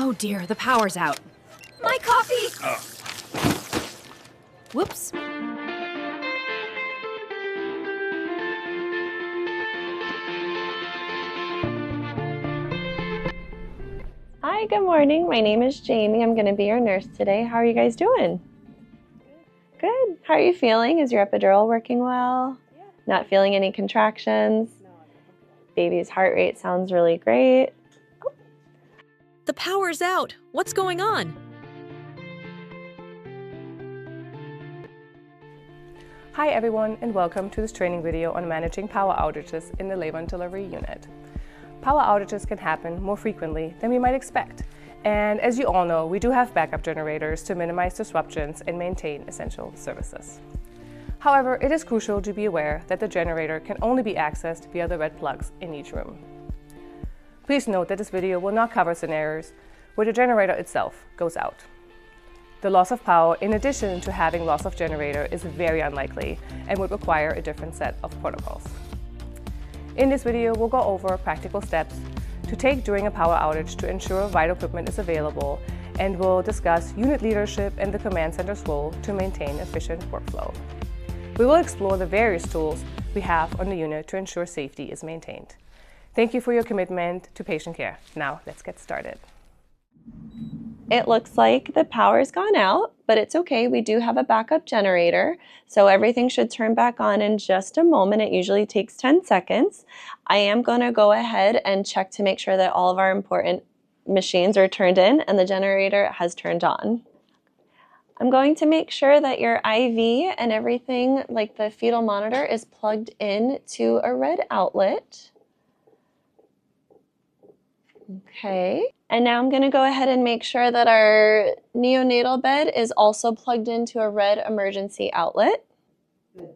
Oh dear, the power's out. My coffee! Whoops. Hi, good morning. My name is Jamie. I'm going to be your nurse today. How are you guys doing? Good. How are you feeling? Is your epidural working well? Yeah. Not feeling any contractions? No, Baby's heart rate sounds really great. The power's out. What's going on? Hi everyone, and welcome to this training video on managing power outages in the labor and delivery unit. Power outages can happen more frequently than we might expect. And as you all know, we do have backup generators to minimize disruptions and maintain essential services. However, it is crucial to be aware that the generator can only be accessed via the red plugs in each room. Please note that this video will not cover scenarios where the generator itself goes out. The loss of power, in addition to having loss of generator, is very unlikely and would require a different set of protocols. In this video, we'll go over practical steps to take during a power outage to ensure vital equipment is available, and we'll discuss unit leadership and the command center's role to maintain efficient workflow. We will explore the various tools we have on the unit to ensure safety is maintained. Thank you for your commitment to patient care. Now, let's get started. It looks like the power's gone out, but it's okay. We do have a backup generator, so everything should turn back on in just a moment. It usually takes 10 seconds. I am going to go ahead and check to make sure that all of our important machines are turned in and the generator has turned on. I'm going to make sure that your IV and everything, like the fetal monitor, is plugged in to a red outlet. Okay, and now I'm going to go ahead and make sure that our neonatal bed is also plugged into a red emergency outlet. Good.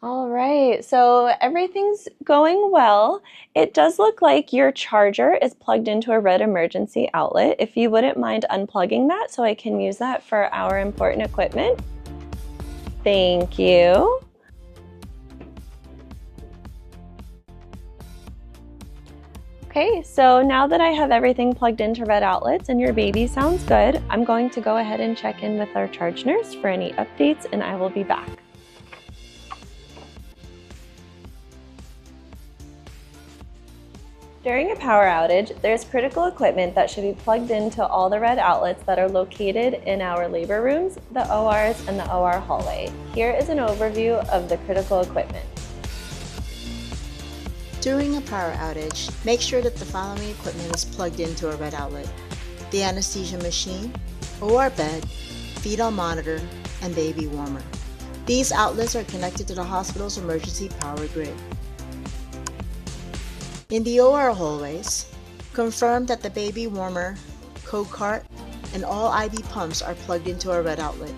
All right, so everything's going well. It does look like your charger is plugged into a red emergency outlet. If you wouldn't mind unplugging that so I can use that for our important equipment. Thank you. Okay, so now that I have everything plugged into red outlets and your baby sounds good, I'm going to go ahead and check in with our charge nurse for any updates, and I will be back. During a power outage, there's critical equipment that should be plugged into all the red outlets that are located in our labor rooms, the ORs, and the OR hallway. Here is an overview of the critical equipment. During a power outage, make sure that the following equipment is plugged into a red outlet: the anesthesia machine, OR bed, fetal monitor, and baby warmer. These outlets are connected to the hospital's emergency power grid. In the OR hallways, confirm that the baby warmer, code cart, and all IV pumps are plugged into a red outlet.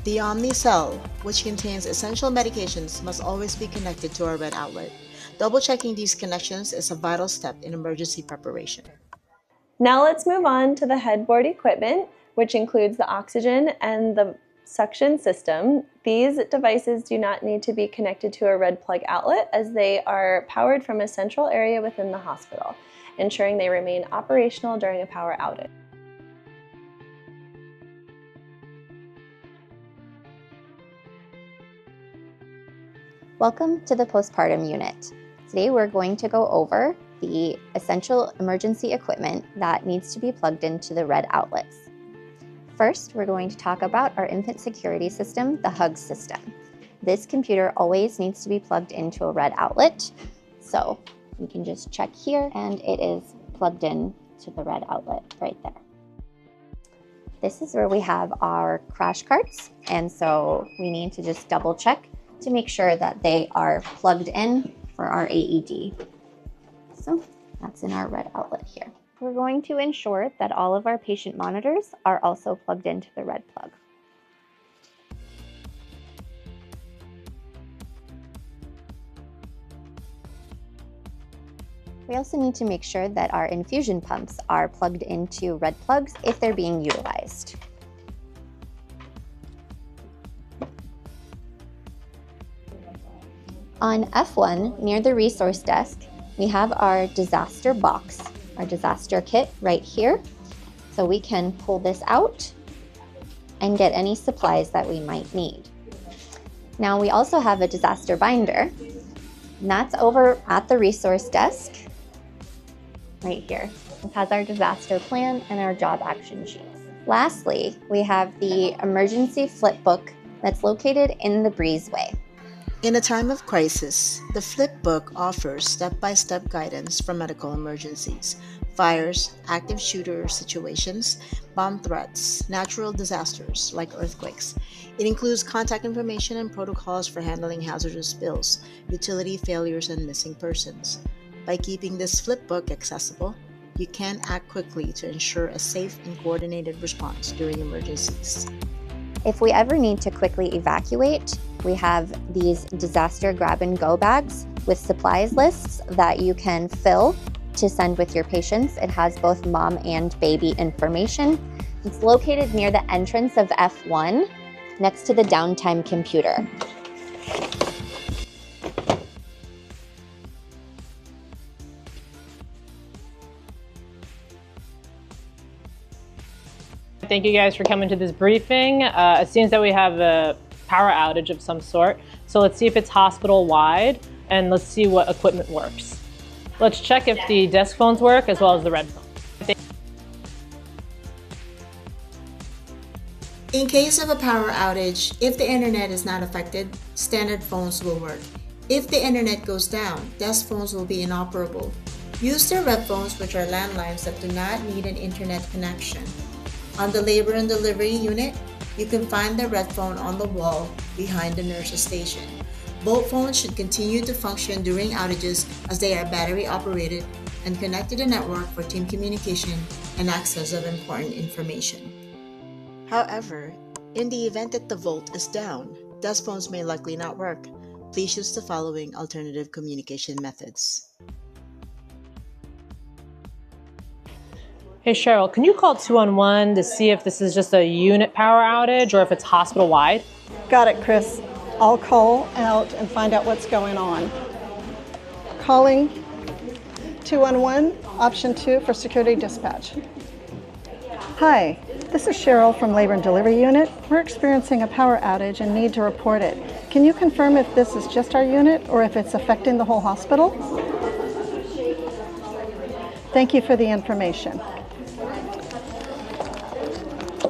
The Omnicell, which contains essential medications, must always be connected to a red outlet. Double-checking these connections is a vital step in emergency preparation. Now let's move on to the headboard equipment, which includes the oxygen and the suction system. These devices do not need to be connected to a red plug outlet, as they are powered from a central area within the hospital, ensuring they remain operational during a power outage. Welcome to the postpartum unit. Today we're going to go over the essential emergency equipment that needs to be plugged into the red outlets. First, we're going to talk about our infant security system, the HUG system. This computer always needs to be plugged into a red outlet. So we can just check here, and it is plugged in to the red outlet right there. This is where we have our crash carts, and so we need to just double check to make sure that they are plugged in for our AED. So that's in our red outlet here. We're going to ensure that all of our patient monitors are also plugged into the red plug. We also need to make sure that our infusion pumps are plugged into red plugs if they're being utilized. On F1, near the resource desk, we have our disaster box, our disaster kit right here. So we can pull this out and get any supplies that we might need. Now we also have a disaster binder, and that's over at the resource desk, right here. It has our disaster plan and our job action sheets. Lastly, we have the emergency flip book that's located in the breezeway. In a time of crisis, the flip book offers step-by-step guidance for medical emergencies, fires, active shooter situations, bomb threats, natural disasters like earthquakes. It includes contact information and protocols for handling hazardous spills, utility failures, and missing persons. By keeping this flip book accessible, you can act quickly to ensure a safe and coordinated response during emergencies. If we ever need to quickly evacuate, we have these disaster grab-and-go bags with supplies lists that you can fill to send with your patients. It has both mom and baby information. It's located near the entrance of F1, next to the downtime computer. Thank you guys for coming to this briefing. It seems that we have a power outage of some sort. So let's see if it's hospital-wide, and let's see what equipment works. Let's check if the desk phones work as well as the red phone. In case of a power outage, if the internet is not affected, standard phones will work. If the internet goes down, desk phones will be inoperable. Use their red phones, which are landlines that do not need an internet connection. On the labor and delivery unit, you can find the red phone on the wall behind the nurse's station. Both phones should continue to function during outages as they are battery operated and connected to network for team communication and access of important information. However, in the event that the volt is down, desk phones may likely not work. Please use the following alternative communication methods. Hey Cheryl, can you call 211 to see if this is just a unit power outage or if it's hospital-wide? Got it, Chris. I'll call out and find out what's going on. Calling 211, option 2 for security dispatch. Hi, this is Cheryl from Labor and Delivery Unit. We're experiencing a power outage and need to report it. Can you confirm if this is just our unit or if it's affecting the whole hospital? Thank you for the information.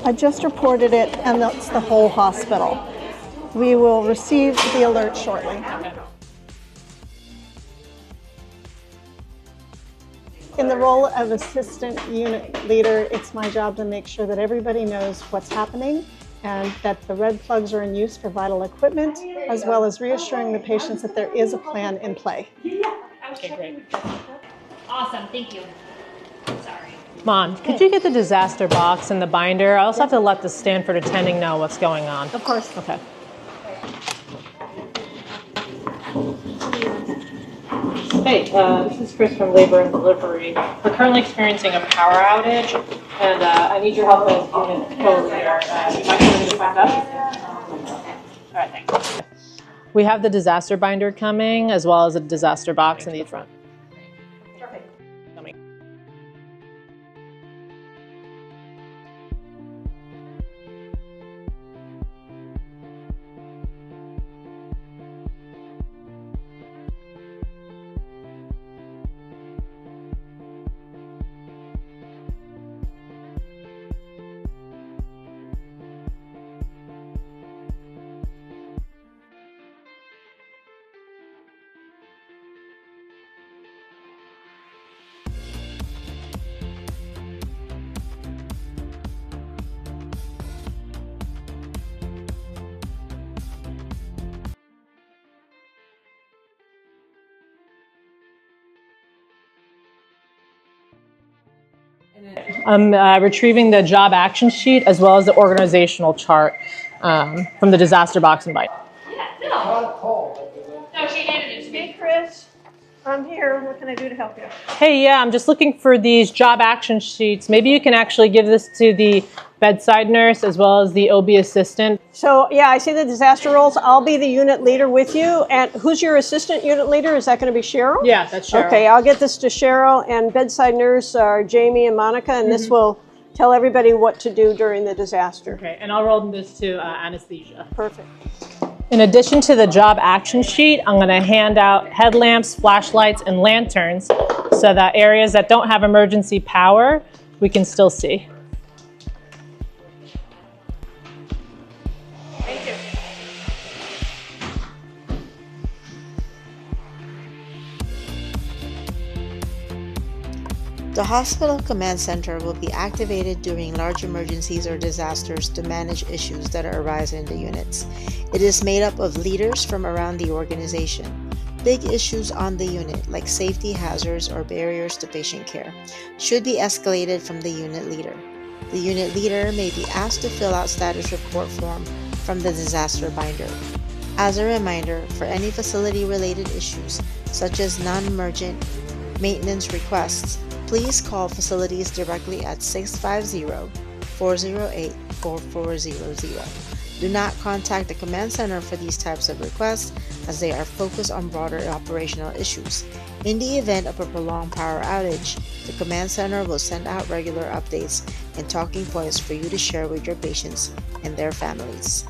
I just reported it, and that's the whole hospital. We will receive the alert shortly. In the role of assistant unit leader, it's my job to make sure that everybody knows what's happening and that the red plugs are in use for vital equipment, as well as reassuring the patients that there is a plan in play. Okay, great. Awesome, thank you. Sorry. Mom, could you get the disaster box and the binder? I also have to let the Stanford attending know what's going on. Of course. Okay. Hey, this is Chris from Labor and Delivery. We're currently experiencing a power outage, and I need your help as unit co-leader. You might be able to find us. All right, thanks. We have the disaster binder coming, as well as a disaster box in the front. Perfect. Coming. I'm retrieving the job action sheet as well as the organizational chart from the disaster box and bite. No, she handed it to me. Hey, Chris. I'm here. What can I do to help you? Hey, yeah, I'm just looking for these job action sheets. Maybe you can actually give this to the bedside nurse, as well as the OB assistant. So, yeah, I see the disaster roles. I'll be the unit leader with you. And who's your assistant unit leader? Is that going to be Cheryl? Yeah, that's Cheryl. Okay, I'll get this to Cheryl, and bedside nurse are Jamie and Monica, and this will tell everybody what to do during the disaster. Okay, and I'll roll this to anesthesia. Perfect. In addition to the job action sheet, I'm going to hand out headlamps, flashlights, and lanterns so that areas that don't have emergency power, we can still see. Thank you. The hospital command center will be activated during large emergencies or disasters to manage issues that arise in the units. It is made up of leaders from around the organization. Big issues on the unit, like safety hazards or barriers to patient care, should be escalated from the unit leader. The unit leader may be asked to fill out status report form from the disaster binder. As a reminder, for any facility-related issues, such as non-emergent maintenance requests, please call facilities directly at 650-408-4400. Do not contact the command center for these types of requests, as they are focused on broader operational issues. In the event of a prolonged power outage, the command center will send out regular updates and talking points for you to share with your patients and their families.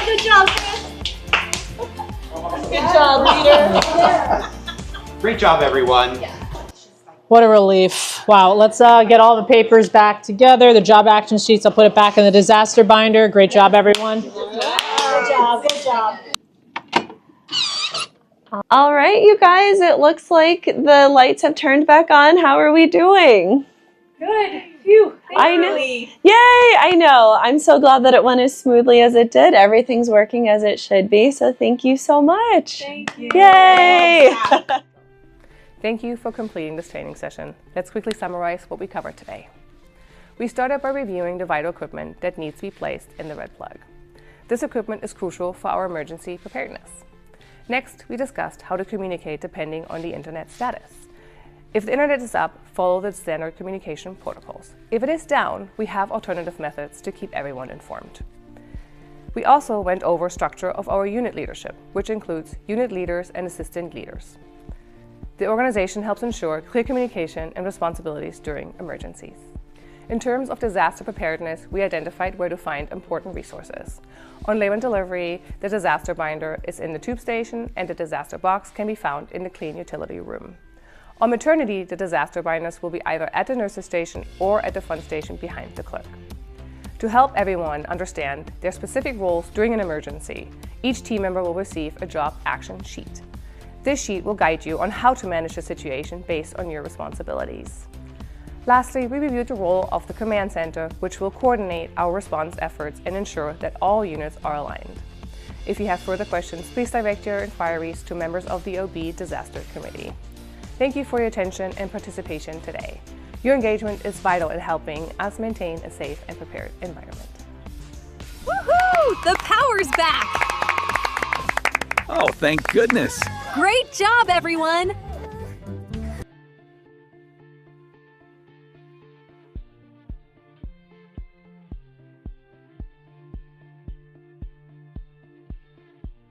Good job, Chris. Good job, leader. Great job, everyone. What a relief. Wow, let's get all the papers back together. The job action sheets, I'll put it back in the disaster binder. Great job, everyone. Good job. Good job. All right, you guys, it looks like the lights have turned back on. How are we doing? Good. Phew. I know. Yay, I know. I'm so glad that it went as smoothly as it did. Everything's working as it should be, so thank you so much. Thank you. Yay! Thank you for completing this training session. Let's quickly summarize what we covered today. We started by reviewing the vital equipment that needs to be placed in the red plug. This equipment is crucial for our emergency preparedness. Next, we discussed how to communicate depending on the internet status. If the internet is up, follow the standard communication protocols. If it is down, we have alternative methods to keep everyone informed. We also went over structure of our unit leadership, which includes unit leaders and assistant leaders. The organization helps ensure clear communication and responsibilities during emergencies. In terms of disaster preparedness, we identified where to find important resources. On labor and delivery, the disaster binder is in the tube station, and the disaster box can be found in the clean utility room. On maternity, the disaster binders will be either at the nurse's station or at the front station behind the clerk. To help everyone understand their specific roles during an emergency, each team member will receive a job action sheet. This sheet will guide you on how to manage the situation based on your responsibilities. Lastly, we reviewed the role of the command center, which will coordinate our response efforts and ensure that all units are aligned. If you have further questions, please direct your inquiries to members of the OB Disaster Committee. Thank you for your attention and participation today. Your engagement is vital in helping us maintain a safe and prepared environment. Woohoo! The power's back! Oh, thank goodness. Great job, everyone!